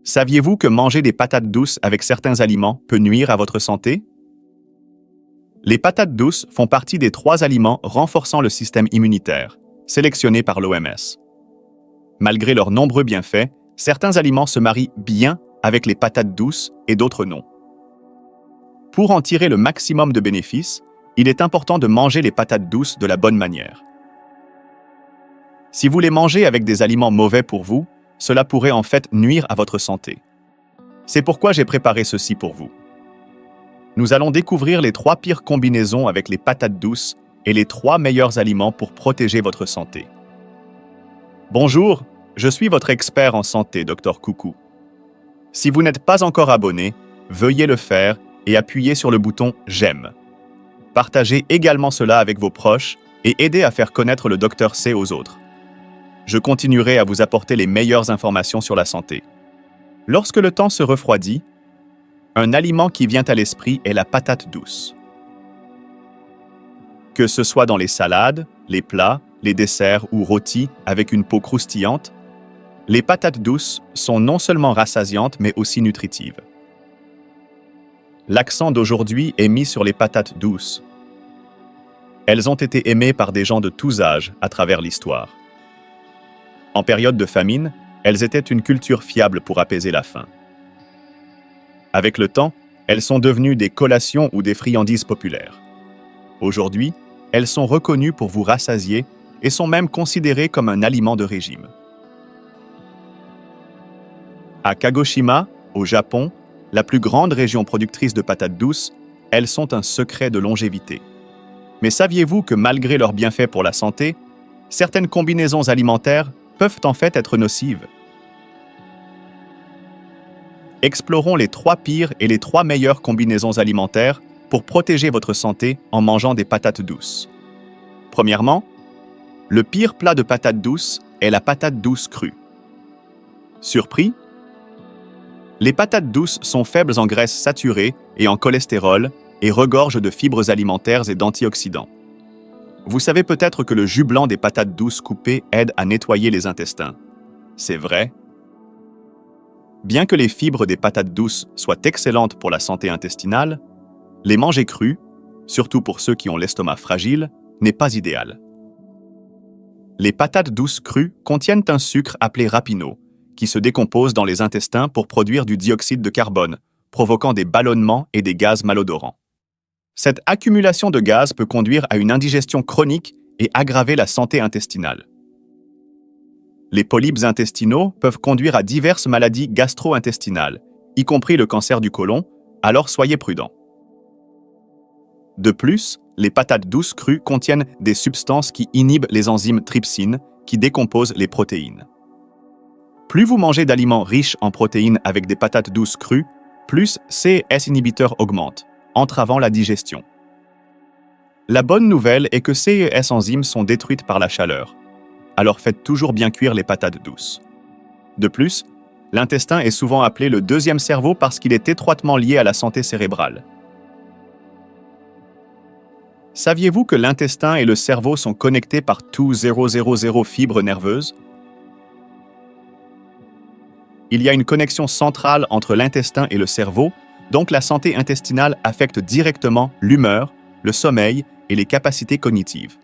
Saviez-vous que manger des patates douces avec certains aliments peut nuire à votre santé? Les patates douces font partie des 3 aliments renforçant le système immunitaire, sélectionnés par l'OMS. Malgré leurs nombreux bienfaits, certains aliments se marient bien avec les patates douces et d'autres non. Pour en tirer le maximum de bénéfices, il est important de manger les patates douces de la bonne manière. Si vous les mangez avec des aliments mauvais pour vous, cela pourrait en fait nuire à votre santé. C'est pourquoi j'ai préparé ceci pour vous. Nous allons découvrir les 3 pires combinaisons avec les patates douces et les 3 meilleurs aliments pour protéger votre santé. Bonjour, je suis votre expert en santé, Dr Coucou. Si vous n'êtes pas encore abonné, veuillez le faire et appuyez sur le bouton « J'aime ». Partagez également cela avec vos proches et aidez à faire connaître le Dr C aux autres. Je continuerai à vous apporter les meilleures informations sur la santé. Lorsque le temps se refroidit, un aliment qui vient à l'esprit est la patate douce. Que ce soit dans les salades, les plats, les desserts ou rôtis avec une peau croustillante, les patates douces sont non seulement rassasiantes mais aussi nutritives. L'accent d'aujourd'hui est mis sur les patates douces. Elles ont été aimées par des gens de tous âges à travers l'histoire. En période de famine, elles étaient une culture fiable pour apaiser la faim. Avec le temps, elles sont devenues des collations ou des friandises populaires. Aujourd'hui, elles sont reconnues pour vous rassasier et sont même considérées comme un aliment de régime. À Kagoshima, au Japon, la plus grande région productrice de patates douces, elles sont un secret de longévité. Mais saviez-vous que malgré leurs bienfaits pour la santé, certaines combinaisons alimentaires peuvent en fait être nocives? Explorons les 3 pires et les 3 meilleures combinaisons alimentaires pour protéger votre santé en mangeant des patates douces. Premièrement, le pire plat de patates douces est la patate douce crue. Surpris? Les patates douces sont faibles en graisses saturées et en cholestérol et regorgent de fibres alimentaires et d'antioxydants. Vous savez peut-être que le jus blanc des patates douces coupées aide à nettoyer les intestins. C'est vrai? Bien que les fibres des patates douces soient excellentes pour la santé intestinale, les manger crues, surtout pour ceux qui ont l'estomac fragile, n'est pas idéal. Les patates douces crues contiennent un sucre appelé rapinose, qui se décompose dans les intestins pour produire du dioxyde de carbone, provoquant des ballonnements et des gaz malodorants. Cette accumulation de gaz peut conduire à une indigestion chronique et aggraver la santé intestinale. Les polypes intestinaux peuvent conduire à diverses maladies gastro-intestinales, y compris le cancer du côlon, alors soyez prudents. De plus, les patates douces crues contiennent des substances qui inhibent les enzymes trypsine, qui décomposent les protéines. Plus vous mangez d'aliments riches en protéines avec des patates douces crues, plus ces inhibiteurs augmentent, entravant la digestion. La bonne nouvelle est que ces enzymes sont détruites par la chaleur, alors faites toujours bien cuire les patates douces. De plus, l'intestin est souvent appelé le deuxième cerveau parce qu'il est étroitement lié à la santé cérébrale. Saviez-vous que l'intestin et le cerveau sont connectés par tout 0,00 fibres nerveuses? Il y a une connexion centrale entre l'intestin et le cerveau, donc la santé intestinale affecte directement l'humeur, le sommeil et les capacités cognitives.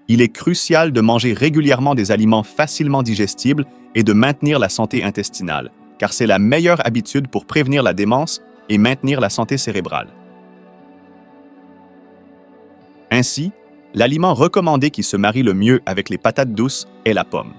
Il est crucial de manger régulièrement des aliments facilement digestibles et de maintenir la santé intestinale, car c'est la meilleure habitude pour prévenir la démence et maintenir la santé cérébrale. Ainsi, l'aliment recommandé qui se marie le mieux avec les patates douces est la pomme.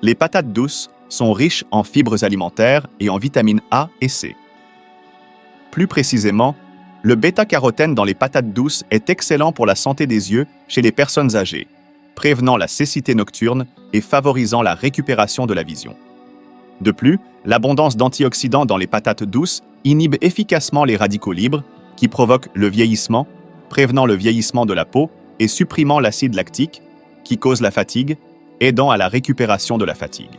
Les patates douces sont riches en fibres alimentaires et en vitamines A et C. Plus précisément, le bêta-carotène dans les patates douces est excellent pour la santé des yeux chez les personnes âgées, prévenant la cécité nocturne et favorisant la récupération de la vision. De plus, l'abondance d'antioxydants dans les patates douces inhibe efficacement les radicaux libres qui provoquent le vieillissement, prévenant le vieillissement de la peau et supprimant l'acide lactique qui cause la fatigue, aidant à la récupération de la fatigue.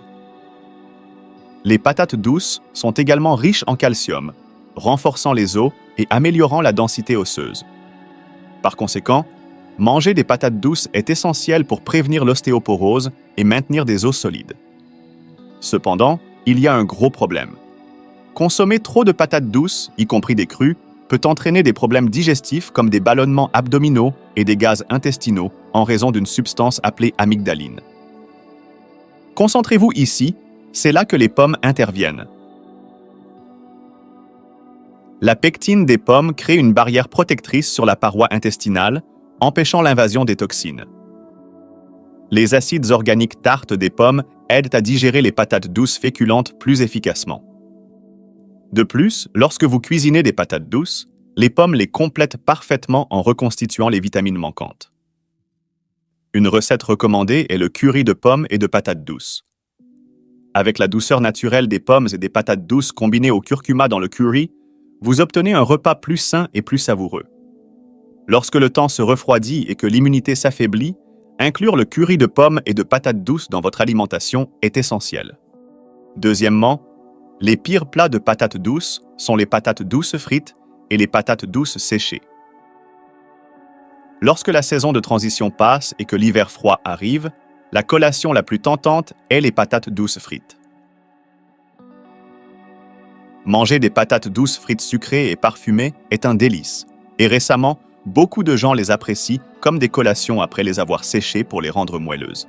Les patates douces sont également riches en calcium, renforçant les os et améliorant la densité osseuse. Par conséquent, manger des patates douces est essentiel pour prévenir l'ostéoporose et maintenir des os solides. Cependant, il y a un gros problème. Consommer trop de patates douces, y compris des crues, peut entraîner des problèmes digestifs comme des ballonnements abdominaux et des gaz intestinaux en raison d'une substance appelée amygdaline. Concentrez-vous ici, c'est là que les pommes interviennent. La pectine des pommes crée une barrière protectrice sur la paroi intestinale, empêchant l'invasion des toxines. Les acides organiques tartes des pommes aident à digérer les patates douces féculentes plus efficacement. De plus, lorsque vous cuisinez des patates douces, les pommes les complètent parfaitement en reconstituant les vitamines manquantes. Une recette recommandée est le curry de pommes et de patates douces. Avec la douceur naturelle des pommes et des patates douces combinées au curcuma dans le curry, vous obtenez un repas plus sain et plus savoureux. Lorsque le temps se refroidit et que l'immunité s'affaiblit, inclure le curry de pommes et de patates douces dans votre alimentation est essentiel. Deuxièmement, les pires plats de patates douces sont les patates douces frites et les patates douces séchées. Lorsque la saison de transition passe et que l'hiver froid arrive, la collation la plus tentante est les patates douces frites. Manger des patates douces frites sucrées et parfumées est un délice, et récemment, beaucoup de gens les apprécient comme des collations après les avoir séchées pour les rendre moelleuses.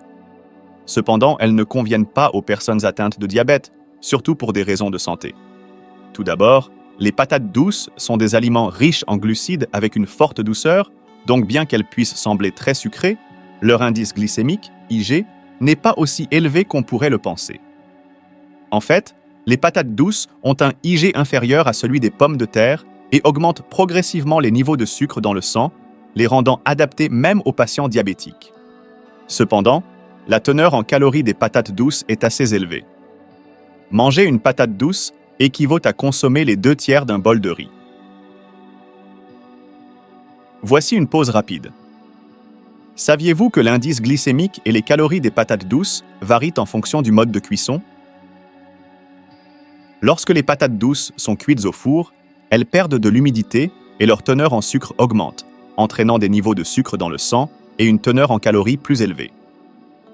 Cependant, elles ne conviennent pas aux personnes atteintes de diabète, surtout pour des raisons de santé. Tout d'abord, les patates douces sont des aliments riches en glucides avec une forte douceur, donc bien qu'elles puissent sembler très sucrées, leur indice glycémique, IG, n'est pas aussi élevé qu'on pourrait le penser. En fait, les patates douces ont un IG inférieur à celui des pommes de terre et augmentent progressivement les niveaux de sucre dans le sang, les rendant adaptés même aux patients diabétiques. Cependant, la teneur en calories des patates douces est assez élevée. Manger une patate douce équivaut à consommer les 2/3 d'un bol de riz. Voici une pause rapide. Saviez-vous que l'indice glycémique et les calories des patates douces varient en fonction du mode de cuisson? Lorsque les patates douces sont cuites au four, elles perdent de l'humidité et leur teneur en sucre augmente, entraînant des niveaux de sucre dans le sang et une teneur en calories plus élevée.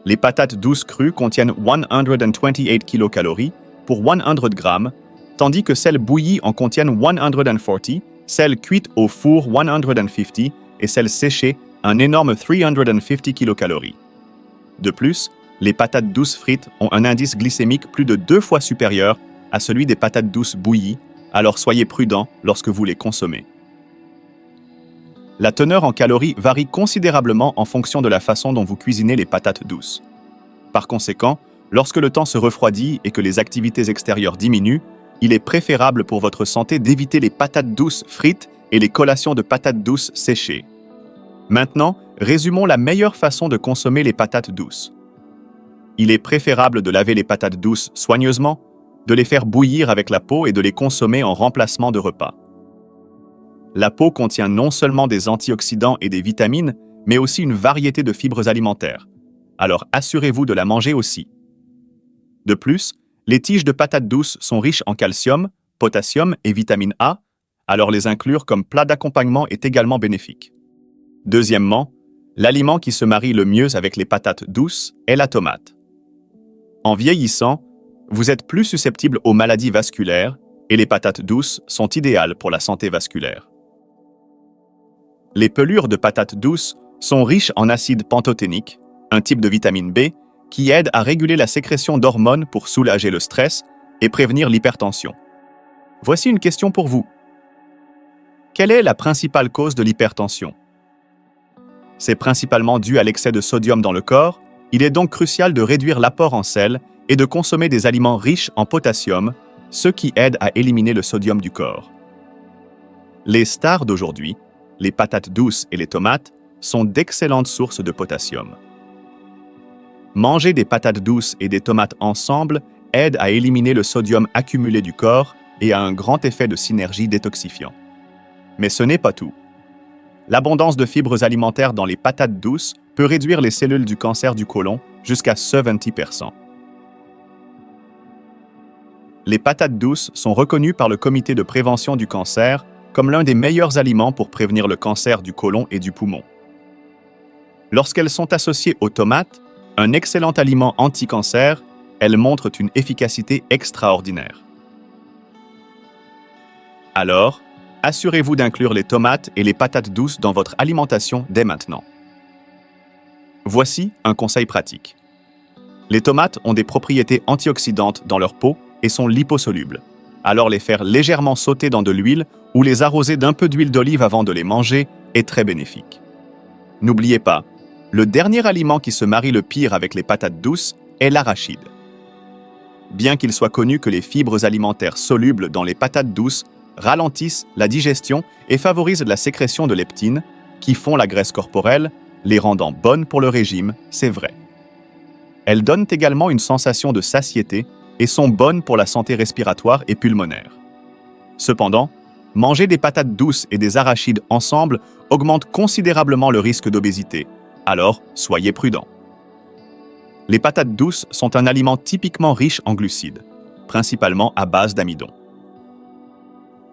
Les patates douces crues contiennent 128 kilocalories pour 100 grammes, tandis que celles bouillies en contiennent 140, celles cuites au four 150 et celles séchées un énorme 350 kilocalories. De plus, les patates douces frites ont un indice glycémique plus de 2 fois supérieur à celui des patates douces bouillies, alors soyez prudents lorsque vous les consommez. La teneur en calories varie considérablement en fonction de la façon dont vous cuisinez les patates douces. Par conséquent, lorsque le temps se refroidit et que les activités extérieures diminuent, il est préférable pour votre santé d'éviter les patates douces frites et les collations de patates douces séchées. Maintenant, résumons la meilleure façon de consommer les patates douces. Il est préférable de laver les patates douces soigneusement, de les faire bouillir avec la peau et de les consommer en remplacement de repas. La peau contient non seulement des antioxydants et des vitamines, mais aussi une variété de fibres alimentaires. Alors assurez-vous de la manger aussi. De plus, les tiges de patates douces sont riches en calcium, potassium et vitamine A, alors les inclure comme plat d'accompagnement est également bénéfique. Deuxièmement, l'aliment qui se marie le mieux avec les patates douces est la tomate. En vieillissant, vous êtes plus susceptible aux maladies vasculaires et les patates douces sont idéales pour la santé vasculaire. Les pelures de patates douces sont riches en acide pantothénique, un type de vitamine B, qui aide à réguler la sécrétion d'hormones pour soulager le stress et prévenir l'hypertension. Voici une question pour vous. Quelle est la principale cause de l'hypertension? C'est principalement dû à l'excès de sodium dans le corps. Il est donc crucial de réduire l'apport en sel et de consommer des aliments riches en potassium, ce qui aide à éliminer le sodium du corps. Les stars d'aujourd'hui, les patates douces et les tomates, sont d'excellentes sources de potassium. Manger des patates douces et des tomates ensemble aide à éliminer le sodium accumulé du corps et a un grand effet de synergie détoxifiant. Mais ce n'est pas tout. L'abondance de fibres alimentaires dans les patates douces peut réduire les cellules du cancer du côlon jusqu'à 70%. Les patates douces sont reconnues par le Comité de prévention du cancer comme l'un des meilleurs aliments pour prévenir le cancer du côlon et du poumon. Lorsqu'elles sont associées aux tomates, un excellent aliment anti-cancer, elles montrent une efficacité extraordinaire. Alors, assurez-vous d'inclure les tomates et les patates douces dans votre alimentation dès maintenant. Voici un conseil pratique. Les tomates ont des propriétés antioxydantes dans leur peau et sont liposolubles. Alors les faire légèrement sauter dans de l'huile ou les arroser d'un peu d'huile d'olive avant de les manger est très bénéfique. N'oubliez pas, le dernier aliment qui se marie le pire avec les patates douces est l'arachide. Bien qu'il soit connu que les fibres alimentaires solubles dans les patates douces ralentissent la digestion et favorisent la sécrétion de leptines, qui font la graisse corporelle, les rendant bonnes pour le régime, c'est vrai. Elles donnent également une sensation de satiété et sont bonnes pour la santé respiratoire et pulmonaire. Cependant, manger des patates douces et des arachides ensemble augmente considérablement le risque d'obésité, alors soyez prudents. Les patates douces sont un aliment typiquement riche en glucides, principalement à base d'amidon.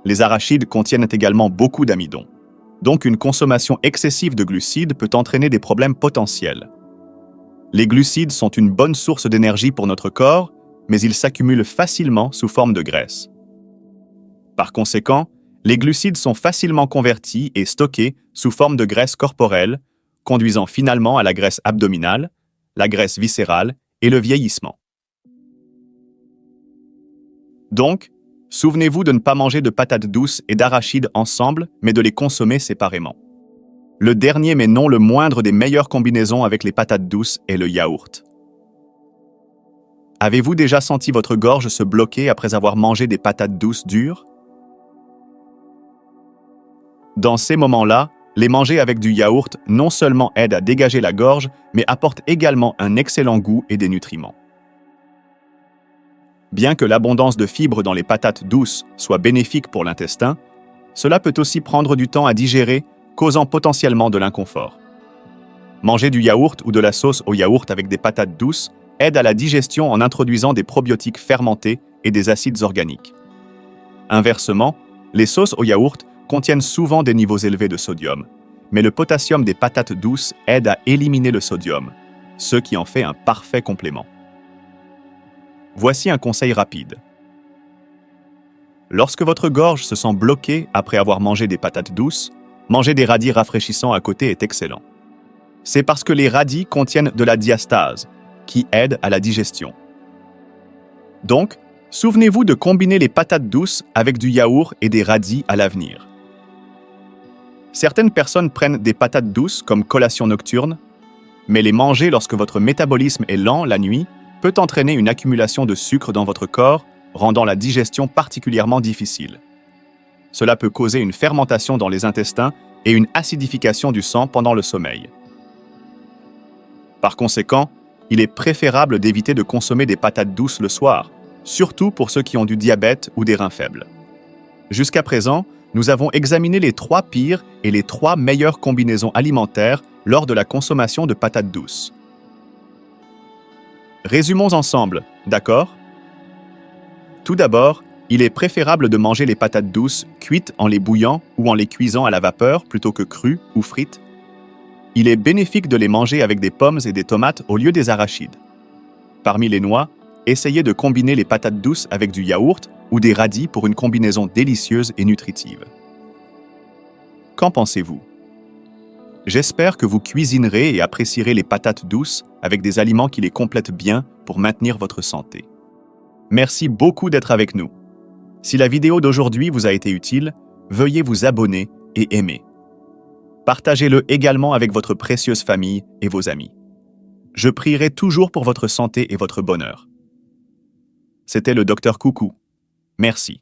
Les arachides contiennent également beaucoup d'amidon, donc une consommation excessive de glucides peut entraîner des problèmes potentiels. Les glucides sont une bonne source d'énergie pour notre corps, mais ils s'accumulent facilement sous forme de graisse. Par conséquent, les glucides sont facilement convertis et stockés sous forme de graisse corporelle, conduisant finalement à la graisse abdominale, la graisse viscérale et le vieillissement. Donc, souvenez-vous de ne pas manger de patates douces et d'arachides ensemble, mais de les consommer séparément. Le dernier mais non le moindre des meilleures combinaisons avec les patates douces est le yaourt. Avez-vous déjà senti votre gorge se bloquer après avoir mangé des patates douces dures? Dans ces moments-là, les manger avec du yaourt non seulement aide à dégager la gorge, mais apporte également un excellent goût et des nutriments. Bien que l'abondance de fibres dans les patates douces soit bénéfique pour l'intestin, cela peut aussi prendre du temps à digérer, causant potentiellement de l'inconfort. Manger du yaourt ou de la sauce au yaourt avec des patates douces aide à la digestion en introduisant des probiotiques fermentés et des acides organiques. Inversement, les sauces au yaourt contiennent souvent des niveaux élevés de sodium, mais le potassium des patates douces aide à éliminer le sodium, ce qui en fait un parfait complément. Voici un conseil rapide. Lorsque votre gorge se sent bloquée après avoir mangé des patates douces, manger des radis rafraîchissants à côté est excellent. C'est parce que les radis contiennent de la diastase, qui aide à la digestion. Donc, souvenez-vous de combiner les patates douces avec du yaourt et des radis à l'avenir. Certaines personnes prennent des patates douces comme collation nocturne, mais les manger lorsque votre métabolisme est lent la nuit peut entraîner une accumulation de sucre dans votre corps, rendant la digestion particulièrement difficile. Cela peut causer une fermentation dans les intestins et une acidification du sang pendant le sommeil. Par conséquent, il est préférable d'éviter de consommer des patates douces le soir, surtout pour ceux qui ont du diabète ou des reins faibles. Jusqu'à présent, nous avons examiné les 3 pires et les 3 meilleures combinaisons alimentaires lors de la consommation de patates douces. Résumons ensemble, d'accord? Tout d'abord, il est préférable de manger les patates douces cuites en les bouillant ou en les cuisant à la vapeur plutôt que crues ou frites. Il est bénéfique de les manger avec des pommes et des tomates au lieu des arachides. Parmi les noix, essayez de combiner les patates douces avec du yaourt ou des radis pour une combinaison délicieuse et nutritive. Qu'en pensez-vous? J'espère que vous cuisinerez et apprécierez les patates douces avec des aliments qui les complètent bien pour maintenir votre santé. Merci beaucoup d'être avec nous. Si la vidéo d'aujourd'hui vous a été utile, veuillez vous abonner et aimer. Partagez-le également avec votre précieuse famille et vos amis. Je prierai toujours pour votre santé et votre bonheur. C'était le Dr Coucou. Merci.